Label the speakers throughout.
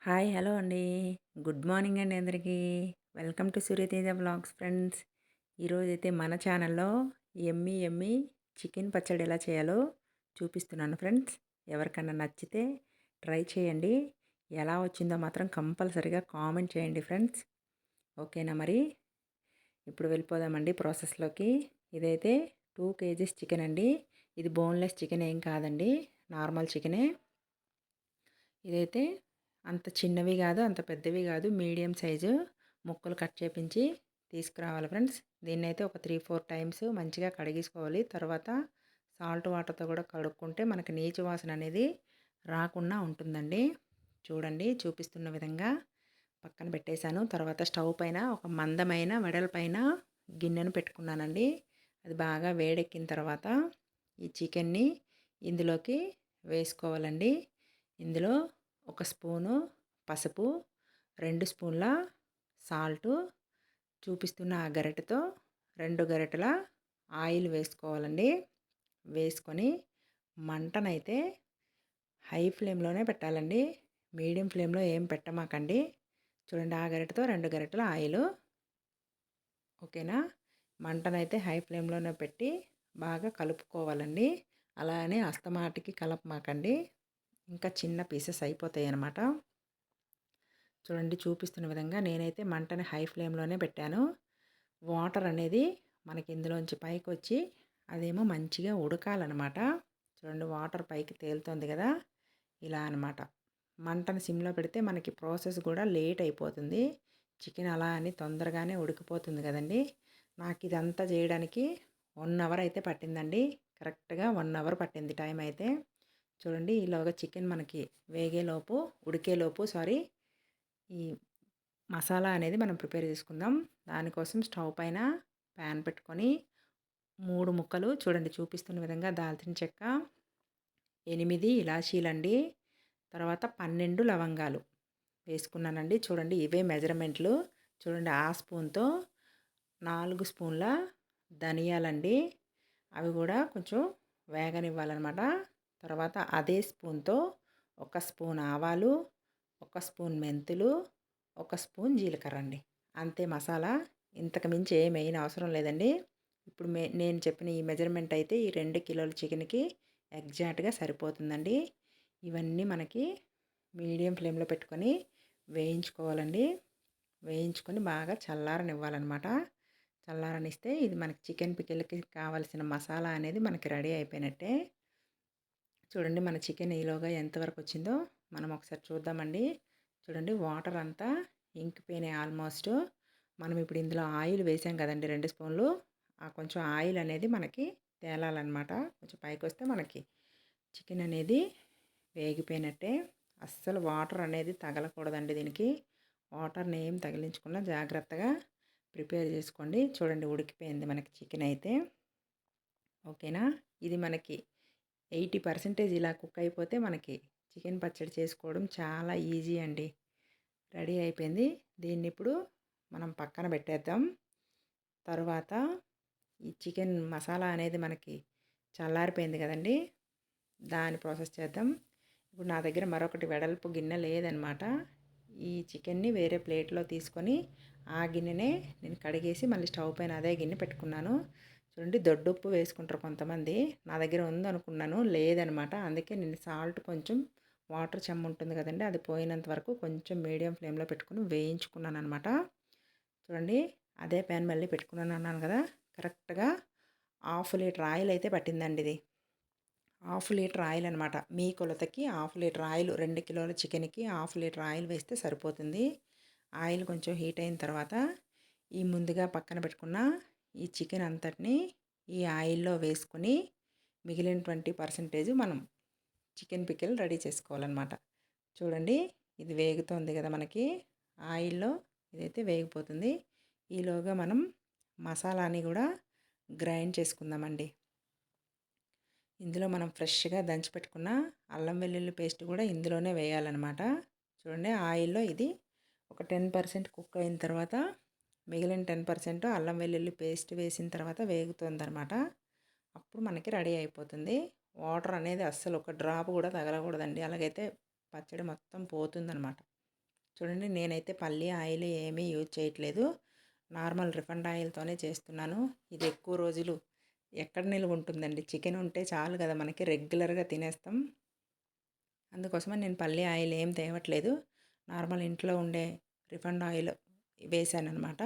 Speaker 1: Hi hello అండి. Good morning అండి అందరికీ. Welcome to Surya Teja vlogs friends. ఈరోజైతే మన ఛానల్లో యమ్మీ యమ్మీ చికెన్ పచ్చడి ఎలా చేయాలో చూపిస్తున్నాను ఫ్రెండ్స్. ఎవరికన్నా నచ్చితే ట్రై చేయండి. ఎలా వచ్చిందో మాత్రం కంపల్సరీగా కామెంట్ చేయండి ఫ్రెండ్స్. ఓకేనా మరి? ఇప్పుడు వెళ్ళిపోదామండి ప్రాసెస్లోకి. ఇదైతే 2 కేజీస్ చికెన్ అండి. ఇది బోన్లెస్ చికెన్ ఏం కాదండి, నార్మల్ చికెనే. ఇదైతే అంత చిన్నవి కాదు, అంత పెద్దవి కాదు, మీడియం సైజు ముక్కలు కట్ చేపించి తీసుకురావాలి ఫ్రెండ్స్. దీన్నైతే ఒక 3-4 టైమ్స్ మంచిగా కడిగేసుకోవాలి. తర్వాత సాల్ట్ వాటర్తో కూడా కడుక్కుంటే మనకి నీచు వాసన అనేది రాకుండా ఉంటుందండి. చూడండి, చూపిస్తున్న విధంగా పక్కన పెట్టేశాను. తర్వాత స్టవ్ పైన ఒక మందమైన వెడల్పైన గిన్నెను పెట్టుకున్నానండి. అది బాగా వేడెక్కిన తర్వాత ఈ చికెన్ని ఇందులోకి వేసుకోవాలండి. ఇందులో ఒక స్పూను పసుపు, 2 స్పూన్ల సాల్టు, చూపిస్తున్న ఆ గరిటెతో 2 గరిటెల ఆయిల్ వేసుకోవాలండి. వేసుకొని మంటనైతే హై ఫ్లేమ్లోనే పెట్టాలండి. మీడియం ఫ్లేమ్లో ఏం పెట్టమాకండి. చూడండి, ఆ గరిటెతో 2 గరిటెల ఆయిలు. ఓకేనా? మంటనైతే హై ఫ్లేమ్లోనే పెట్టి బాగా కలుపుకోవాలండి. అలానే అస్తమాటికి కలపమాకండి, ఇంకా చిన్న పీసెస్ అయిపోతాయి అన్నమాట. చూడండి, చూపిస్తున్న విధంగా నేనైతే మంటని హై ఫ్లేమ్లోనే పెట్టాను. వాటర్ అనేది మనకి ఇందులోంచి పైకి వచ్చి అదేమో మంచిగా ఉడకాలన్నమాట. చూడండి, వాటర్ పైకి తేలుతుంది కదా, ఇలా అనమాట. మంటను సిమ్లో పెడితే మనకి ప్రాసెస్ కూడా లేట్ అయిపోతుంది. చికెన్ అలా అని తొందరగానే ఉడికిపోతుంది కదండి. నాకు ఇదంతా చేయడానికి 1 అవర్ అయితే పట్టిందండి. కరెక్ట్గా 1 అవర్ పట్టింది టైం అయితే. చూడండి, ఈలోగా చికెన్ మనకి ఉడికేలోపు ఈ మసాలా అనేది మనం ప్రిపేర్ చేసుకుందాం. దానికోసం స్టవ్ పైన ప్యాన్ పెట్టుకొని 3 ముక్కలు, చూడండి చూపిస్తున్న విధంగా, దాల్చిన చెక్క, 8 ఇలాచీలండి, తర్వాత 12 లవంగాలు వేసుకున్నానండి. చూడండి, ఇవే మెజర్మెంట్లు. చూడండి, ఆ స్పూన్తో 4 స్పూన్ల ధనియాలండి, అవి కూడా కొంచెం వేగనివ్వాలన్నమాట. తర్వాత అదే స్పూన్తో 1 స్పూన్ ఆవాలు, 1 స్పూన్ మెంతులు, 1 స్పూన్ జీలకర్ర అండి. అంతే మసాలా. ఇంతకు మించి ఏం వేయని అవసరం లేదండి. ఇప్పుడు నేను చెప్పిన ఈ మెజర్మెంట్ అయితే ఈ 2 కిలోల చికెన్కి ఎగ్జాక్ట్గా సరిపోతుందండి. ఇవన్నీ మనకి మీడియం ఫ్లేమ్లో పెట్టుకొని వేయించుకోవాలండి. వేయించుకొని బాగా చల్లారనివ్వాలన్నమాట. చల్లారనిస్తే ఇది మనకి చికెన్ పికిల్కి కావాల్సిన మసాలా అనేది మనకి రెడీ అయిపోయినట్టే. చూడండి, మన చికెన్ ఈలోగా ఎంతవరకు వచ్చిందో మనం ఒకసారి చూద్దామండి. చూడండి, వాటర్ అంతా ఇంకిపోయినాయి ఆల్మోస్ట్. మనం ఇప్పుడు ఇందులో ఆయిల్ వేసాం కదండి, 2 స్పూన్లు. ఆ కొంచెం ఆయిల్ అనేది మనకి తేలాలన్నమాట. కొంచెం పైకి వస్తే మనకి చికెన్ అనేది వేగిపోయినట్టే. అస్సలు వాటర్ అనేది తగలకూడదండి దీనికి. వాటర్ని ఏం తగిలించకుండా జాగ్రత్తగా ప్రిపేర్ చేసుకోండి. చూడండి, ఉడికిపోయింది మనకి చికెన్ అయితే. ఓకేనా? ఇది మనకి 80% ఇలా కుక్ అయిపోతే మనకి చికెన్ పచ్చడి చేసుకోవడం చాలా ఈజీ అండి. రెడీ అయిపోయింది. దీన్ని ఇప్పుడు మనం పక్కన పెట్టేద్దాం. తర్వాత ఈ చికెన్ మసాలా అనేది మనకి చల్లారిపోయింది కదండి, దాని ప్రాసెస్ చేద్దాం. ఇప్పుడు నా దగ్గర మరొకటి వెడల్పు గిన్నె లేదనమాట. ఈ చికెన్ని వేరే ప్లేట్లో తీసుకొని ఆ గిన్నెనే నేను కడిగేసి మళ్ళీ స్టవ్ పైన అదే గిన్నె పెట్టుకున్నాను. చూడండి, దొడ్డుప్పు వేసుకుంటారు కొంతమంది. నా దగ్గర ఉందనుకున్నాను, లేదనమాట. అందుకే నేను సాల్ట్ కొంచెం, వాటర్ చెమ్మ ఉంటుంది కదండి, అది పోయినంత వరకు కొంచెం మీడియం ఫ్లేమ్లో పెట్టుకుని వేయించుకున్నాను అనమాట. చూడండి, అదే ప్యాన్ మళ్ళీ పెట్టుకున్నాను అన్నాను కదా, కరెక్ట్గా 1/2 లీటర్ ఆయిల్ అయితే పట్టిందండి ఇది. 1/2 లీటర్ ఆయిల్ అనమాట. మీ కొలతకి 1/2 లీటర్ ఆయిల్, 2 కిలోల చికెన్కి 1/2 లీటర్ ఆయిల్ వేస్తే సరిపోతుంది. ఆయిల్ కొంచెం హీట్ అయిన తర్వాత ఈ ముందుగా పక్కన పెట్టుకున్న ఈ చికెన్ అంతటిని ఈ ఆయిల్లో వేసుకొని మిగిలిన 20% మనం చికెన్ పికిల్ రెడీ చేసుకోవాలన్నమాట. చూడండి, ఇది వేగుతోంది కదా మనకి ఆయిల్లో, ఇదైతే వేగిపోతుంది. ఈలోగా మనం మసాలాని కూడా గ్రైండ్ చేసుకుందామండి. ఇందులో మనం ఫ్రెష్గా దంచి పెట్టుకున్న అల్లం వెల్లుల్లి పేస్ట్ కూడా ఇందులోనే వేయాలన్నమాట. చూడండి, ఆయిల్లో ఇది ఒక 10% కుక్ అయిన తర్వాత మిగిలిన 10% అల్లం వెల్లుల్లి పేస్ట్ వేసిన తర్వాత వేగుతుందన్నమాట. అప్పుడు మనకి రెడీ అయిపోతుంది. వాటర్ అనేది అస్సలు ఒక డ్రాప్ కూడా తగలకూడదండి, అలాగైతే పచ్చడి మొత్తం పోతుందన్నమాట. చూడండి నేనైతే పల్లి ఆయిల్ ఏమీ యూజ్ చేయట్లేదు. నార్మల్ రిఫైండ్ ఆయిల్‌తోనే చేస్తున్నాను. ఇది ఎక్కువ రోజులు ఎక్కడ నిల్వ ఉంటుందండి. చికెన్ ఉంటే చాలు కదా మనకి రెగ్యులర్‌గా తినేస్తాం. అందుకోసమని నేను పల్లి ఆయిల్ ఏం తేవట్లేదు. నార్మల్ ఇంట్లో ఉండే రిఫైండ్ ఆయిల్ వేసాననమాట.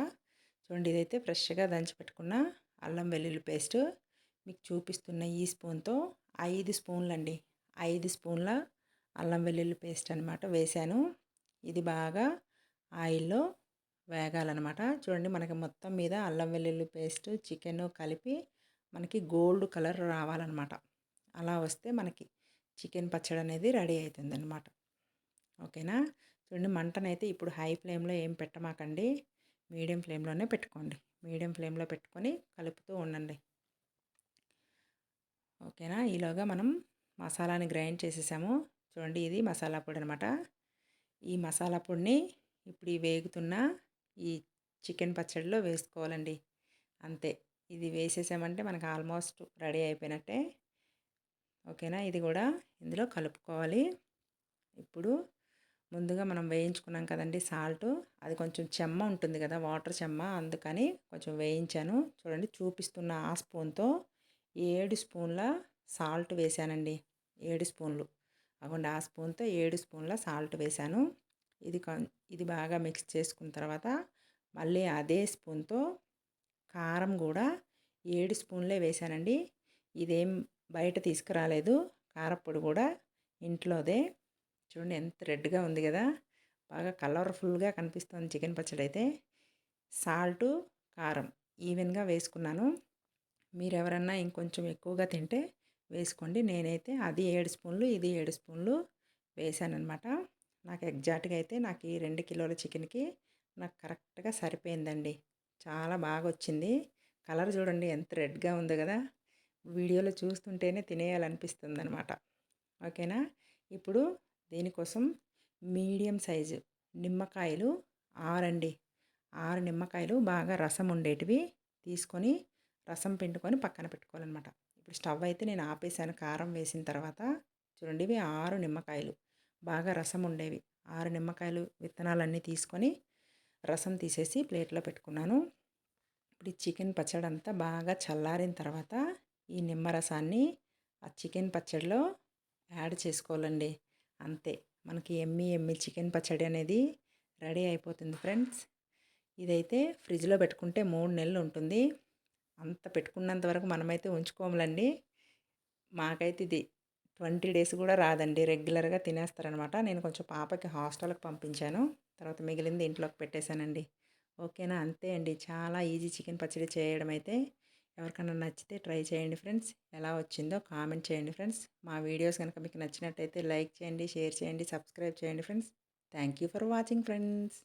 Speaker 1: చూడండి ఇదైతే ఫ్రెష్‌గా దంచి పెట్టుకున్న అల్లం వెల్లుల్లి పేస్ట్ మీకు చూపిస్తున్న ఈ స్పూన్‌తో 5 స్పూన్లండి. 5 స్పూన్ల అల్లం వెల్లుల్లి పేస్ట్ అనమాట వేశాను. ఇది బాగా ఆయిల్‌లో వేగాలనమాట. చూడండి మనకి మొత్తం మీద అల్లం వెల్లుల్లి పేస్ట్ చికెను కలిపి మనకి గోల్డ్ కలర్ రావాలనమాట. అలా వస్తే మనకి చికెన్ పచ్చడి అనేది రెడీ అవుతుందనమాట. ఓకేనా. చూడండి మంటనైతే ఇప్పుడు హై ఫ్లేమ్లో ఏం పెట్టమాకండి. మీడియం ఫ్లేమ్లోనే పెట్టుకోండి. మీడియం ఫ్లేమ్లో పెట్టుకొని కలుపుతూ ఉండండి. ఓకేనా. ఈలోగా మనం మసాలాని గ్రైండ్ చేసేసాము. చూడండి ఇది మసాలా పొడి అనమాట. ఈ మసాలా పొడిని ఇప్పుడు ఈ వేగుతున్న ఈ చికెన్ పచ్చడిలో వేసుకోవాలండి. అంతే. ఇది వేసేసామంటే మనకు ఆల్మోస్ట్ రెడీ అయిపోయినట్టే. ఓకేనా. ఇది కూడా ఇందులో కలుపుకోవాలి. ఇప్పుడు ముందుగా మనం వేయించుకున్నాం కదండి సాల్ట్, అది కొంచెం చెమ్మ ఉంటుంది కదా వాటర్ చెమ్మ, అందుకని కొంచెం వేయించాను. చూడండి చూపిస్తున్న ఆ స్పూన్తో 7 స్పూన్ల సాల్ట్ వేసానండి. 7 స్పూన్లు. అగోండి ఆ స్పూన్తో 7 స్పూన్ల సాల్ట్ వేసాను. ఇది బాగా మిక్స్ చేసుకున్న తర్వాత మళ్ళీ అదే స్పూన్తో కారం కూడా 7 స్పూన్లే వేసానండి. ఇదేం బయట తీసుకురాలేదు. కారప్పొడి కూడా ఇంట్లోదే. చూడండి ఎంత రెడ్గా ఉంది కదా, బాగా కలర్ఫుల్గా కనిపిస్తుంది చికెన్ పచ్చడి అయితే. సాల్టు కారం ఈవెన్గా వేసుకున్నాను. మీరు ఎవరన్నా ఇంకొంచెం ఎక్కువగా తింటే వేసుకోండి. నేనైతే అది 7 స్పూన్లు ఇది 7 స్పూన్లు వేసానన్నమాట. నాకు ఎగ్జాక్ట్గా అయితే నాకు ఈ 2 కిలోల చికెన్కి నాకు కరెక్ట్గా సరిపోయిందండి. చాలా బాగా వచ్చింది. కలర్ చూడండి ఎంత రెడ్గా ఉందో కదా, వీడియోలో చూస్తుంటేనే తినేయాలనిపిస్తుంది అనమాట. ఓకేనా. ఇప్పుడు దీనికోసం మీడియం సైజు నిమ్మకాయలు 6 అండి. 6 నిమ్మకాయలు బాగా రసం ఉండేటివి తీసుకొని రసం పిండుకొని పక్కన పెట్టుకోవాలన్నమాట. ఇప్పుడు స్టవ్ అయితే నేను ఆపేసాను కారం వేసిన తర్వాత. చూడండి ఇవి 6 నిమ్మకాయలు బాగా రసం ఉండేవి. 6 నిమ్మకాయలు విత్తనాలన్నీ తీసుకొని రసం తీసేసి ప్లేట్లో పెట్టుకున్నాను. ఇప్పుడు ఈ చికెన్ పచ్చడి అంతా బాగా చల్లారిన తర్వాత ఈ నిమ్మరసాన్ని ఆ చికెన్ పచ్చడిలో యాడ్ చేసుకోవాలండి. అంతే, మనకి ఎమ్మి ఎమ్మి చికెన్ పచ్చడి అనేది రెడీ అయిపోతుంది ఫ్రెండ్స్. ఇదైతే ఫ్రిడ్జ్లో పెట్టుకుంటే 3 నెలలు ఉంటుంది. అంత పెట్టుకున్నంత వరకు మనమైతే ఉంచుకోములండి. మాకైతే ఇది 20 డేస్ కూడా రాదండి. రెగ్యులర్గా తినేస్తారనమాట. నేను కొంచెం పాపకి హాస్టల్కి పంపించాను. తర్వాత మిగిలింది ఇంట్లోకి పెట్టేశానండి. ఓకేనా. అంతే అండి, చాలా ఈజీ చికెన్ పచ్చడి చేయడం అయితే. ఎవరికైనా నచ్చితే ట్రై చేయండి ఫ్రెండ్స్. ఎలా వచ్చిందో కామెంట్ చేయండి ఫ్రెండ్స్. మా వీడియోస్ కనుక మీకు నచ్చినట్టయితే లైక్ చేయండి, షేర్ చేయండి, సబ్స్క్రైబ్ చేయండి friends. Thank you for watching friends.